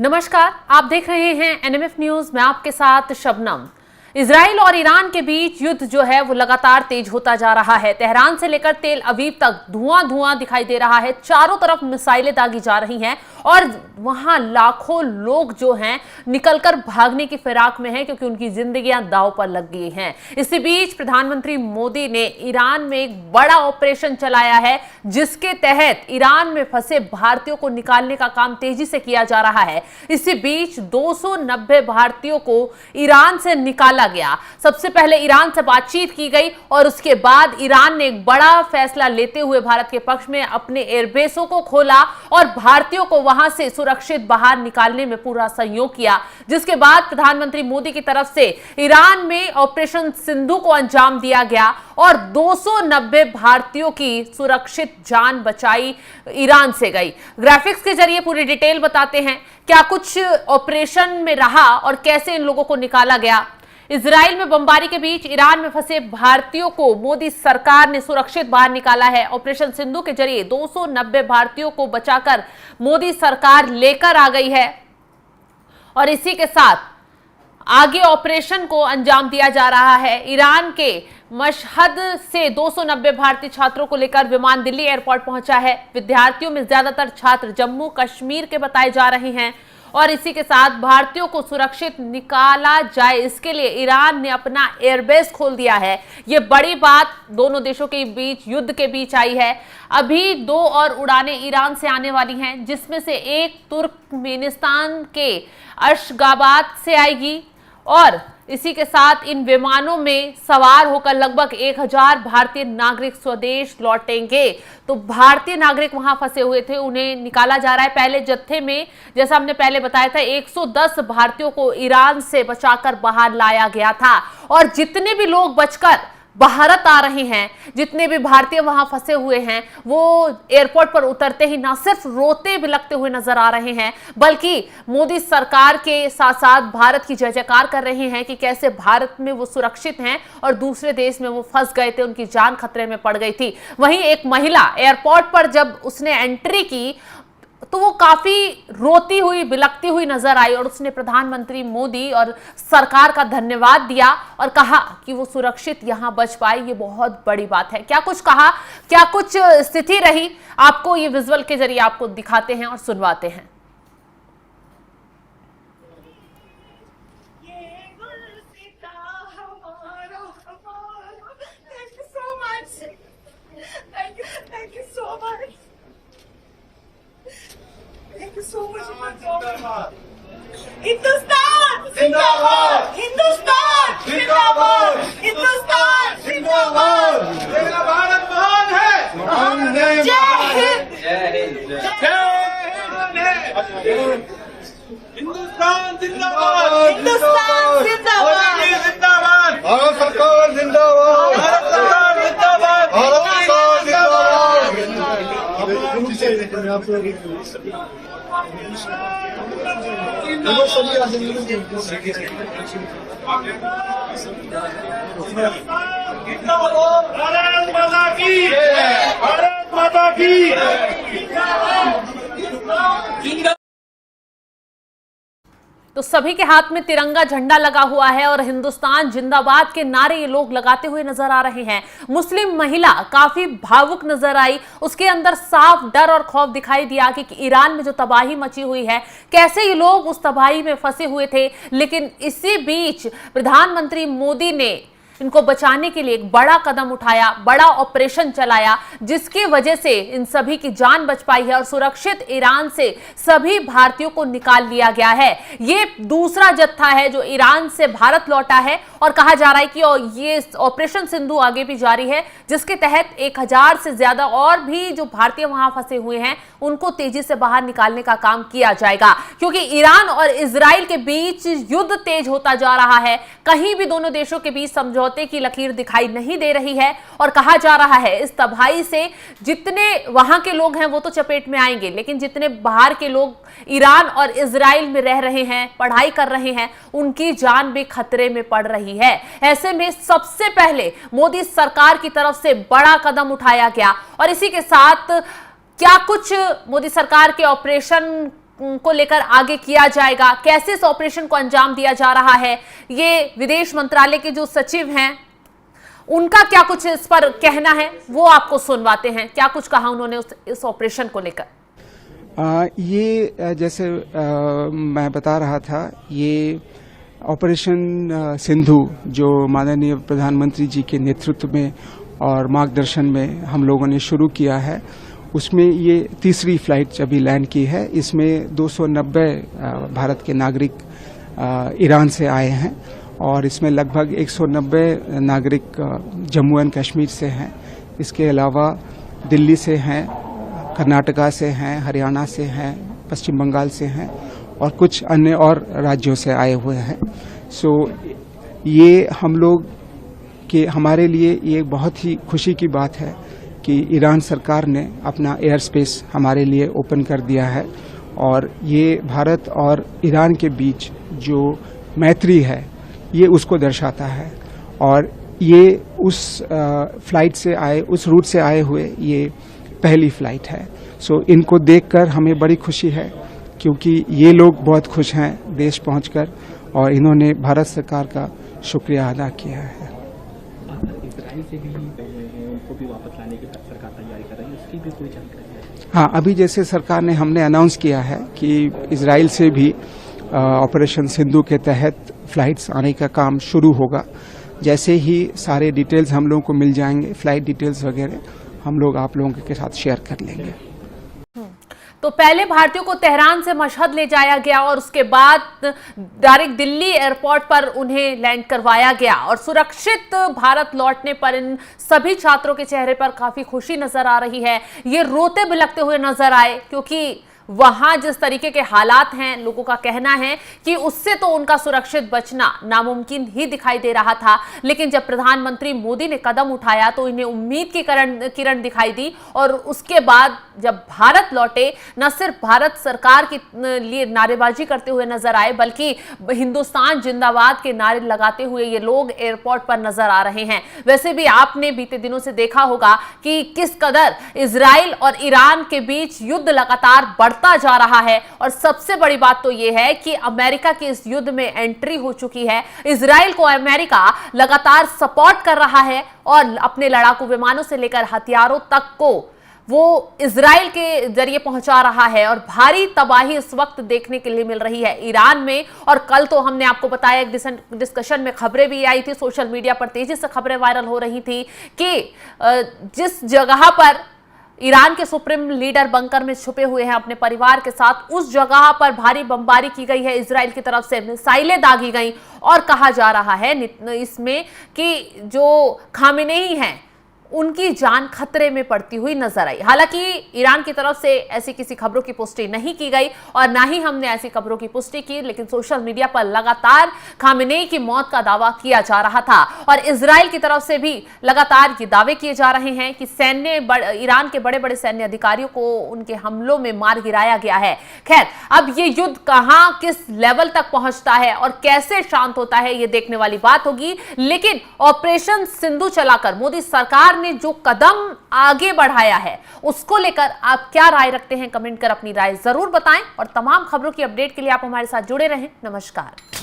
नमस्कार, आप देख रहे हैं एनएमएफ न्यूज। मैं आपके साथ शबनम। इजराइल और ईरान के बीच युद्ध जो है वो लगातार तेज होता जा रहा है। तेहरान से लेकर तेल अवीव तक धुआं धुआं दिखाई दे रहा है। चारों तरफ मिसाइलें दागी जा रही हैं और वहां लाखों लोग जो हैं निकलकर भागने की फिराक में हैं, क्योंकि उनकी जिंदगियां दांव पर लग गई हैं। इसी बीच प्रधानमंत्री मोदी ने ईरान में एक बड़ा ऑपरेशन चलाया है, जिसके तहत ईरान में फंसे भारतीयों को निकालने का काम तेजी से किया जा रहा है। इसी बीच 290 भारतीयों को ईरान से निकाला गया। सबसे पहले ईरान से बातचीत की गई और उसके बाद ईरान ने एक बड़ा फैसला लेते हुए भारत के पक्ष में अपने एयरबेसों को खोला और भारतीयों को वहां से सुरक्षित बाहर निकालने में पूरा सहयोग किया। जिसके बाद प्रधानमंत्री मोदी की तरफ से ईरान में ऑपरेशन सिंधु को अंजाम दिया गया और 290 भारतीयों की सुरक्षित जान बचाई ईरान से गई। ग्राफिक्स के जरिए पूरी डिटेल बताते हैं क्या कुछ ऑपरेशन में रहा और कैसे इन लोगों को निकाला गया। इजराइल में बमबारी के बीच ईरान में फंसे भारतीयों को मोदी सरकार ने सुरक्षित बाहर निकाला है। ऑपरेशन सिंधु के जरिए 290 भारतीयों को बचाकर मोदी सरकार लेकर आ गई है और इसी के साथ आगे ऑपरेशन को अंजाम दिया जा रहा है। ईरान के मशहद से 290 भारतीय छात्रों को लेकर विमान दिल्ली एयरपोर्ट पहुंचा है। विद्यार्थियों में ज्यादातर छात्र जम्मू कश्मीर के बताए जा रहे हैं और इसी के साथ भारतीयों को सुरक्षित निकाला जाए, इसके लिए ईरान ने अपना एयरबेस खोल दिया है। ये बड़ी बात दोनों देशों के बीच युद्ध के बीच आई है। अभी 2 और उड़ानें ईरान से आने वाली हैं, जिसमें से एक तुर्कमेनिस्तान के अशगाबाद से आएगी और इसी के साथ इन विमानों में सवार होकर लगभग 1000 भारतीय नागरिक स्वदेश लौटेंगे। तो भारतीय नागरिक वहां फंसे हुए थे, उन्हें निकाला जा रहा है। पहले जत्थे में, जैसा हमने पहले बताया था, 110 भारतीयों को ईरान से बचाकर बाहर लाया गया था और जितने भी लोग बचकर भारत आ रहे हैं, जितने भी भारतीय वहां फंसे हुए हैं, वो एयरपोर्ट पर उतरते ही ना सिर्फ रोते बिलखते हुए नजर आ रहे हैं, बल्कि मोदी सरकार के साथ साथ भारत की जय जयकार कर रहे हैं कि कैसे भारत में वो सुरक्षित हैं और दूसरे देश में वो फंस गए थे, उनकी जान खतरे में पड़ गई थी। वहीं एक महिला एयरपोर्ट पर जब उसने एंट्री की तो वो काफी रोती हुई बिलखती हुई नजर आई और उसने प्रधानमंत्री मोदी और सरकार का धन्यवाद दिया और कहा कि वो सुरक्षित यहां बच पाए। ये बहुत बड़ी बात है। क्या कुछ कहा, क्या कुछ स्थिति रही, आपको ये विजुअल के जरिए आपको दिखाते हैं और सुनवाते हैं। हिंदुस्तान जिंदाबाद, हिंदुस्तान जिंदाबाद, हिंदुस्तान जिंदाबाद। मेरा भारत महान है। जय हिंद, जय हिंद, जय हिंद। हिंदुस्तान जिंदाबाद, हिंदुस्तान जिंदाबाद, जिंदाबाद। भारत सरकार जिंदाबाद, भारत सरकार जिंदाबाद, भारत सरकार जिंदाबाद। भारत माता की, भारत माता की। तो सभी के हाथ में तिरंगा झंडा लगा हुआ है और हिंदुस्तान जिंदाबाद के नारे ये लोग लगाते हुए नजर आ रहे हैं। मुस्लिम महिला काफी भावुक नजर आई, उसके अंदर साफ डर और खौफ दिखाई दिया कि ईरान में जो तबाही मची हुई है, कैसे ये लोग उस तबाही में फंसे हुए थे। लेकिन इसी बीच प्रधानमंत्री मोदी ने इनको बचाने के लिए एक बड़ा कदम उठाया, बड़ा ऑपरेशन चलाया, जिसकी वजह से इन सभी की जान बच पाई है और सुरक्षित ईरान से सभी भारतीयों को निकाल लिया गया है। ये दूसरा जत्था है जो ईरान से भारत लौटा है और कहा जा रहा है कि ये ऑपरेशन सिंधु आगे भी जारी है, जिसके तहत 1000 से ज्यादा और भी जो भारतीय वहां फंसे हुए हैं उनको तेजी से बाहर निकालने का काम किया जाएगा। क्योंकि ईरान और इजराइल के बीच युद्ध तेज होता जा रहा है, कहीं भी दोनों देशों के बीच समझौते की लकीर दिखाई नहीं दे रही है और कहा जा रहा है इस तबाही से जितने वहां के लोग हैं वो तो चपेट में आएंगे, लेकिन जितने बाहर के लोग ईरान और इजराइल में रह रहे हैं, पढ़ाई कर रहे हैं, उनकी जान भी खतरे में पड़ रही है। ऐसे में सबसे पहले मोदी सरकार की तरफ से बड़ा कदम उठाया गया और इसी के साथ क्या कुछ मोदी सरकार के ऑपरेशन को लेकर आगे किया जाएगा, कैसे इस ऑपरेशन को अंजाम दिया जा रहा है, ये विदेश मंत्रालय के जो सचिव हैं उनका क्या कुछ इस पर कहना है, वो आपको सुनवाते हैं। क्या कुछ कहा उन्होंने इस ऑपरेशन को लेकर? ये जैसे मैं बता रहा था, ये ऑपरेशन सिंधु जो माननीय प्रधानमंत्री जी के नेतृत्व में और मार्गदर्शन में हम लोगों ने शुरू किया है, उसमें ये तीसरी फ्लाइट अभी लैंड की है। इसमें 290 भारत के नागरिक ईरान से आए हैं और इसमें लगभग 190 नागरिक जम्मू एंड कश्मीर से हैं। इसके अलावा दिल्ली से हैं, कर्नाटका से हैं, हरियाणा से हैं, पश्चिम बंगाल से हैं और कुछ अन्य और राज्यों से आए हुए हैं। सो ये हम लोग के हमारे लिए ये बहुत ही खुशी की बात है कि ईरान सरकार ने अपना एयर स्पेस हमारे लिए ओपन कर दिया है और ये भारत और ईरान के बीच जो मैत्री है ये उसको दर्शाता है। और ये उस फ्लाइट से आए, उस रूट से आए हुए ये पहली फ्लाइट है। सो इनको देखकर हमें बड़ी खुशी है क्योंकि ये लोग बहुत खुश हैं देश पहुंचकर और इन्होंने भारत सरकार का शुक्रिया अदा किया है। इजराइल से भी उनको भी वापस लाने की सरकार तैयारी कर रही है, उसकी भी कोई जानकारी है? हाँ, अभी जैसे सरकार ने हमने अनाउंस किया है कि इजराइल से भी ऑपरेशन सिंधु के तहत फ्लाइट्स आने का काम शुरू होगा। जैसे ही सारे डिटेल्स हम लोगों को मिल जाएंगे, फ्लाइट डिटेल्स वगैरह, हम लोग आप लोगों के साथ शेयर कर लेंगे। तो पहले भारतीयों को तेहरान से मशहद ले जाया गया और उसके बाद डायरेक्ट दिल्ली एयरपोर्ट पर उन्हें लैंड करवाया गया और सुरक्षित भारत लौटने पर इन सभी छात्रों के चेहरे पर काफी खुशी नजर आ रही है। ये रोते बिलखते हुए नजर आए क्योंकि वहां जिस तरीके के हालात हैं, लोगों का कहना है कि उससे तो उनका सुरक्षित बचना नामुमकिन ही दिखाई दे रहा था। लेकिन जब प्रधानमंत्री मोदी ने कदम उठाया तो इन्हें उम्मीद की किरण दिखाई दी और उसके बाद जब भारत लौटे, न सिर्फ भारत सरकार के लिए नारेबाजी करते हुए नजर आए बल्कि हिंदुस्तान जिंदाबाद के नारे लगाते हुए ये लोग एयरपोर्ट पर नजर आ रहे हैं। वैसे भी आपने बीते दिनों से देखा होगा कि किस कदर इजराइल और ईरान के बीच युद्ध लगातार बढ़ता जा रहा है और सबसे बड़ी बात तो यह है कि अमेरिका की इस युद्ध में एंट्री हो चुकी है। इजराइल को अमेरिका लगातार सपोर्ट कर रहा है और अपने लड़ाकू विमानों से लेकर हथियारों तक को वो इजराइल के जरिए पहुंचा रहा है और भारी तबाही इस वक्त देखने के लिए मिल रही है ईरान में। और कल तो हमने आपको बताया, एक डिस्कशन में खबरें भी आई थी, सोशल मीडिया पर तेजी से खबरें वायरल हो रही थी कि जिस जगह पर ईरान के सुप्रीम लीडर बंकर में छुपे हुए हैं अपने परिवार के साथ, उस जगह पर भारी बमबारी की गई है, इजराइल की तरफ से मिसाइलें दागी गई और कहा जा रहा है इसमें कि जो खामेनेई हैं उनकी जान खतरे में पड़ती हुई नजर आई। हालांकि ईरान की तरफ से ऐसी किसी खबरों की पुष्टि नहीं की गई और ना ही हमने ऐसी खबरों की पुष्टि की, लेकिन सोशल मीडिया पर लगातार खामेनेई की मौत का दावा किया जा रहा था और इजराइल की तरफ से भी लगातार ये दावे किए जा रहे हैं कि ईरान के बड़े बड़े सैन्य अधिकारियों को उनके हमलों में मार गिराया गया है। खैर, अब ये युद्ध कहां किस लेवल तक पहुंचता है और कैसे शांत होता है ये देखने वाली बात होगी। लेकिन ऑपरेशन सिंधु चलाकर मोदी सरकार ने जो कदम आगे बढ़ाया है उसको लेकर आप क्या राय रखते हैं, कमेंट कर अपनी राय जरूर बताएं और तमाम खबरों की अपडेट के लिए आप हमारे साथ जुड़े रहें। नमस्कार।